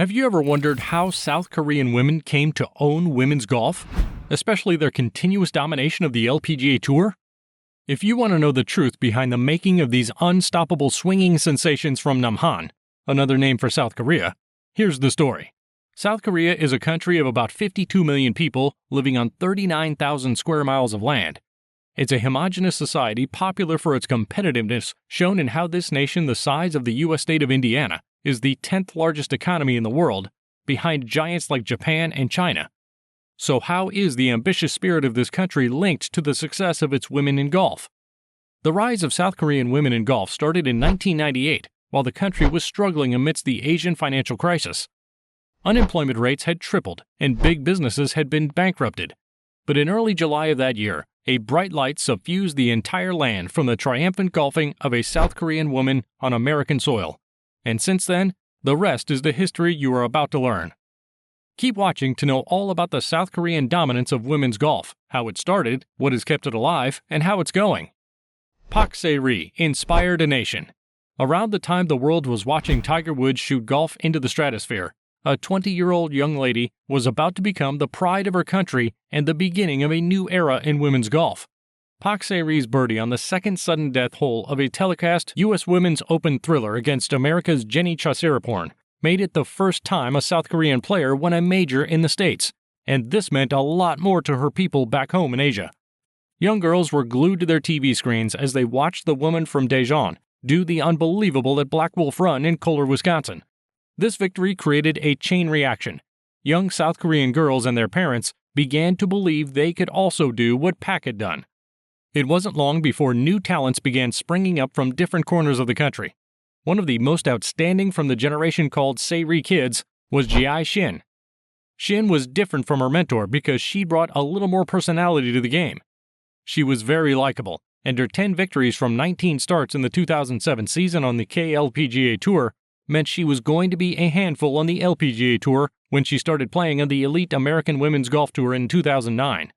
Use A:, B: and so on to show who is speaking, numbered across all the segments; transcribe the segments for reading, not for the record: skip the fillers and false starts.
A: Have you ever wondered how South Korean women came to own women's golf, especially their continuous domination of the LPGA Tour? If you want to know the truth behind the making of these unstoppable swinging sensations from Namhan, another name for South Korea, here's the story. South Korea is a country of about 52 million people living on 39,000 square miles of land. It's a homogeneous society popular for its competitiveness, shown in how this nation, the size of the U.S. state of Indiana, is the 10th largest economy in the world, behind giants like Japan and China. So how is the ambitious spirit of this country linked to the success of its women in golf? The rise of South Korean women in golf started in 1998, while the country was struggling amidst the Asian financial crisis. Unemployment rates had tripled, and big businesses had been bankrupted. But in early July of that year, a bright light suffused the entire land from the triumphant golfing of a South Korean woman on American soil. And since then, the rest is the history you are about to learn. Keep watching to know all about the South Korean dominance of women's golf, how it started, what has kept it alive, and how it's going. Pak Se-ri inspired a nation. Around the time the world was watching Tiger Woods shoot golf into the stratosphere, a 20-year-old young lady was about to become the pride of her country and the beginning of a new era in women's golf. Pak Se-ri's birdie on the second sudden death hole of a telecast U.S. Women's Open thriller against America's Jenny Chaseriporn made it the first time a South Korean player won a major in the States, and this meant a lot more to her people back home in Asia. Young girls were glued to their TV screens as they watched the woman from Daejeon do the unbelievable at Black Wolf Run in Kohler, Wisconsin. This victory created a chain reaction. Young South Korean girls and their parents began to believe they could also do what Pak had done. It wasn't long before new talents began springing up from different corners of the country. One of the most outstanding from the generation called Se-ri Kids was Ji Shin. Shin was different from her mentor because she brought a little more personality to the game. She was very likable, and her 10 victories from 19 starts in the 2007 season on the LPGA Tour meant she was going to be a handful on the LPGA Tour when she started playing on the elite American Women's Golf Tour in 2009.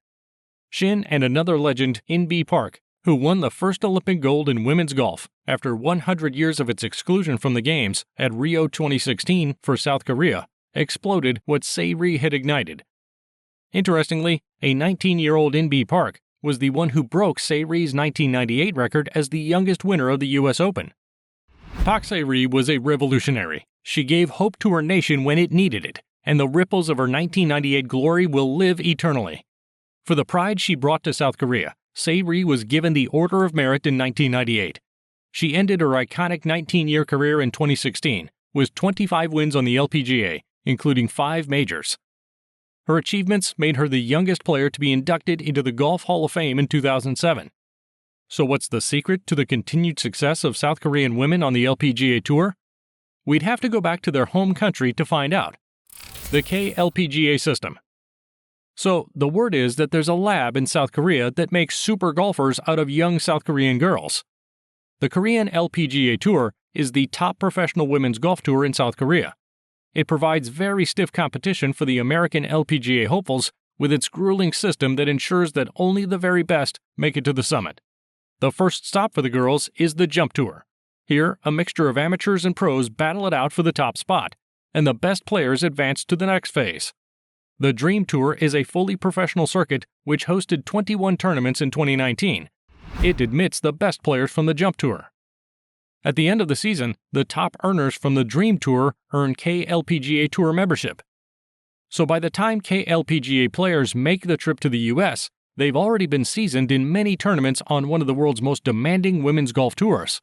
A: Shin and another legend, In-bi Park, who won the first Olympic gold in women's golf after 100 years of its exclusion from the Games at Rio 2016 for South Korea, exploded what Se-ri had ignited. Interestingly, a 19-year-old In-bi Park was the one who broke Se-ri's 1998 record as the youngest winner of the U.S. Open. Pak Se-ri was a revolutionary. She gave hope to her nation when it needed it, and the ripples of her 1998 glory will live eternally. For the pride she brought to South Korea, Se-ri was given the Order of Merit in 1998. She ended her iconic 19-year career in 2016 with 25 wins on the LPGA, including 5 majors. Her achievements made her the youngest player to be inducted into the Golf Hall of Fame in 2007. So what's the secret to the continued success of South Korean women on the LPGA Tour? We'd have to go back to their home country to find out. The LPGA system. So, the word is that there's a lab in South Korea that makes super golfers out of young South Korean girls. The Korean LPGA Tour is the top professional women's golf tour in South Korea. It provides very stiff competition for the American LPGA hopefuls with its grueling system that ensures that only the very best make it to the summit. The first stop for the girls is the Jump Tour. Here, a mixture of amateurs and pros battle it out for the top spot, and the best players advance to the next phase. The Dream Tour is a fully professional circuit which hosted 21 tournaments in 2019. It admits the best players from the Jump Tour. At the end of the season, the top earners from the Dream Tour earn LPGA Tour membership. So by the time LPGA players make the trip to the U.S., they've already been seasoned in many tournaments on one of the world's most demanding women's golf tours.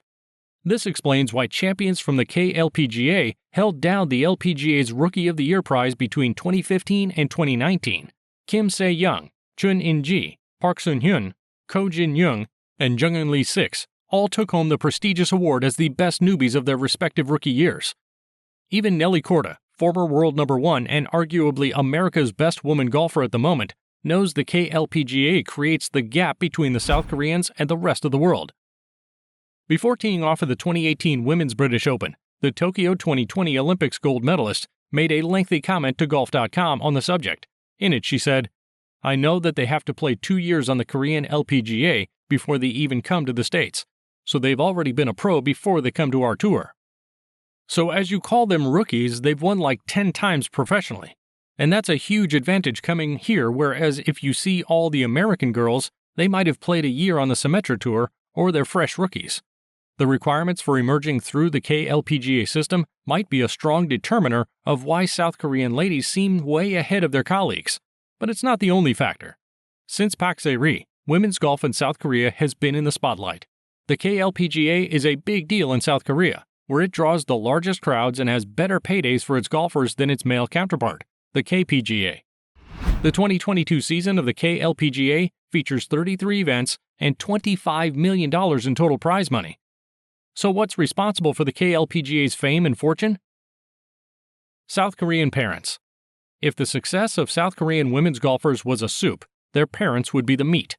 A: This explains why champions from the LPGA held down the LPGA's Rookie of the Year prize between 2015 and 2019. Kim Se-young, Chun In-ji, Park Sun-hyun, Ko Jin-young, and Jung Lee 6 all took home the prestigious award as the best newbies of their respective rookie years. Even Nelly Korda, former world number 1 and arguably America's best woman golfer at the moment, knows the LPGA creates the gap between the South Koreans and the rest of the world. Before teeing off at the 2018 Women's British Open, the Tokyo 2020 Olympics gold medalist made a lengthy comment to Golf.com on the subject. In it, she said, "I know that they have to play 2 years on the Korean LPGA before they even come to the States, so they've already been a pro before they come to our tour." So as you call them rookies, they've won like 10 times professionally. And that's a huge advantage coming here, whereas if you see all the American girls, they might have played a year on the Symetra Tour or they're fresh rookies. The requirements for emerging through the KLPGA system might be a strong determiner of why South Korean ladies seem way ahead of their colleagues. But it's not the only factor. Since Pak Se-ri, women's golf in South Korea has been in the spotlight. The KLPGA is a big deal in South Korea, where it draws the largest crowds and has better paydays for its golfers than its male counterpart, the KPGA. The 2022 season of the KLPGA features 33 events and $25 million in total prize money. So what's responsible for the KLPGA's fame and fortune? South Korean parents. If the success of South Korean women's golfers was a soup, their parents would be the meat.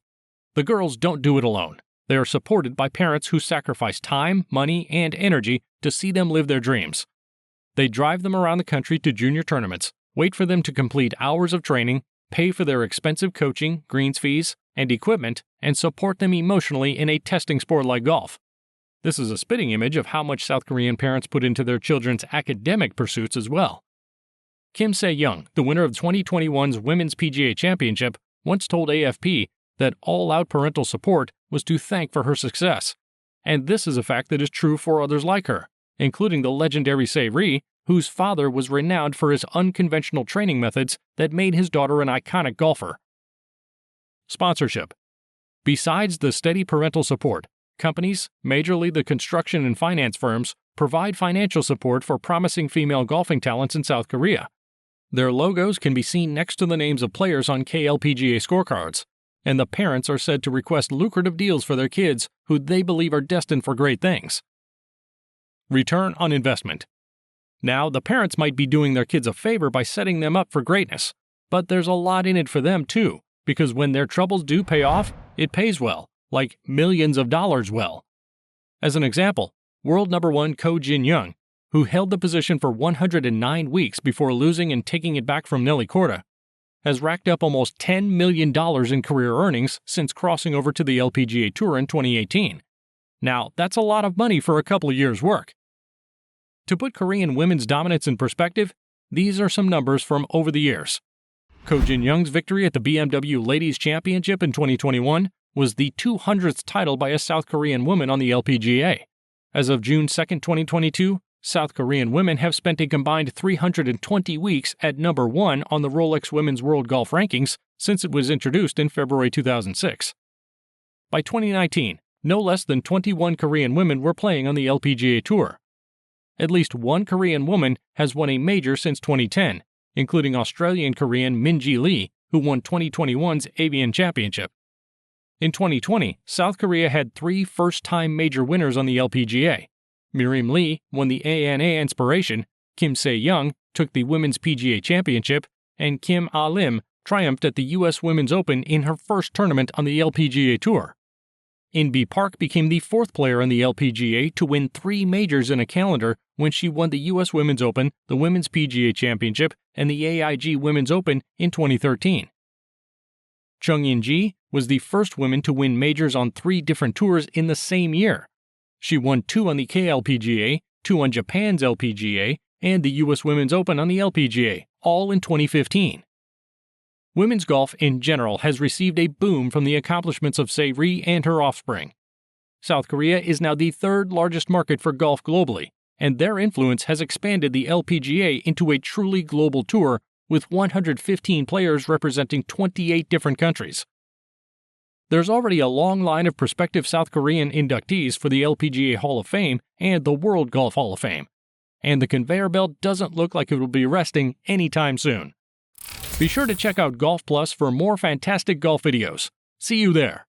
A: The girls don't do it alone. They are supported by parents who sacrifice time, money, and energy to see them live their dreams. They drive them around the country to junior tournaments, wait for them to complete hours of training, pay for their expensive coaching, greens fees, and equipment, and support them emotionally in a testing sport like golf. This is a spitting image of how much South Korean parents put into their children's academic pursuits as well. Kim Se-young, the winner of 2021's Women's PGA Championship, once told AFP that all-out parental support was to thank for her success. And this is a fact that is true for others like her, including the legendary Se-ri, whose father was renowned for his unconventional training methods that made his daughter an iconic golfer. Sponsorship. Besides the steady parental support, companies, majorly the construction and finance firms, provide financial support for promising female golfing talents in South Korea. Their logos can be seen next to the names of players on KLPGA scorecards, and the parents are said to request lucrative deals for their kids who they believe are destined for great things. Return on investment. Now, the parents might be doing their kids a favor by setting them up for greatness, but there's a lot in it for them too, because when their troubles do pay off, it pays well, like millions of dollars well. As an example, world number 1 Ko Jin-young, who held the position for 109 weeks before losing and taking it back from Nelly Korda, has racked up almost $10 million in career earnings since crossing over to the LPGA Tour in 2018. Now, that's a lot of money for a couple of years' work. To put Korean women's dominance in perspective, these are some numbers from over the years. Ko Jin-young's victory at the BMW Ladies Championship in 2021 was the 200th title by a South Korean woman on the LPGA. As of June 2, 2022, South Korean women have spent a combined 320 weeks at number 1 on the Rolex Women's World Golf Rankings since it was introduced in February 2006. By 2019, no less than 21 Korean women were playing on the LPGA Tour. At least one Korean woman has won a major since 2010, including Australian-Korean Min-ji Lee, who won 2021's Avian Championship. In 2020, South Korea had 3 first-time major winners on the LPGA. Miriam Lee won the ANA Inspiration, Kim Se-young took the Women's PGA Championship, and Kim Ah-lim triumphed at the U.S. Women's Open in her first tournament on the LPGA Tour. In-bi Park became the 4th player on the LPGA to win 3 majors in a calendar when she won the U.S. Women's Open, the Women's PGA Championship, and the AIG Women's Open in 2013. Chung In-ji was the first woman to win majors on 3 different tours in the same year. She won 2 on the KLPGA, 2 on Japan's LPGA, and the U.S. Women's Open on the LPGA, all in 2015. Women's golf in general has received a boom from the accomplishments of Se-ri and her offspring. South Korea is now the 3rd largest market for golf globally, and their influence has expanded the LPGA into a truly global tour with 115 players representing 28 different countries. There's already a long line of prospective South Korean inductees for the LPGA Hall of Fame and the World Golf Hall of Fame, and the conveyor belt doesn't look like it will be resting anytime soon. Be sure to check out Golf Plus for more fantastic golf videos. See you there!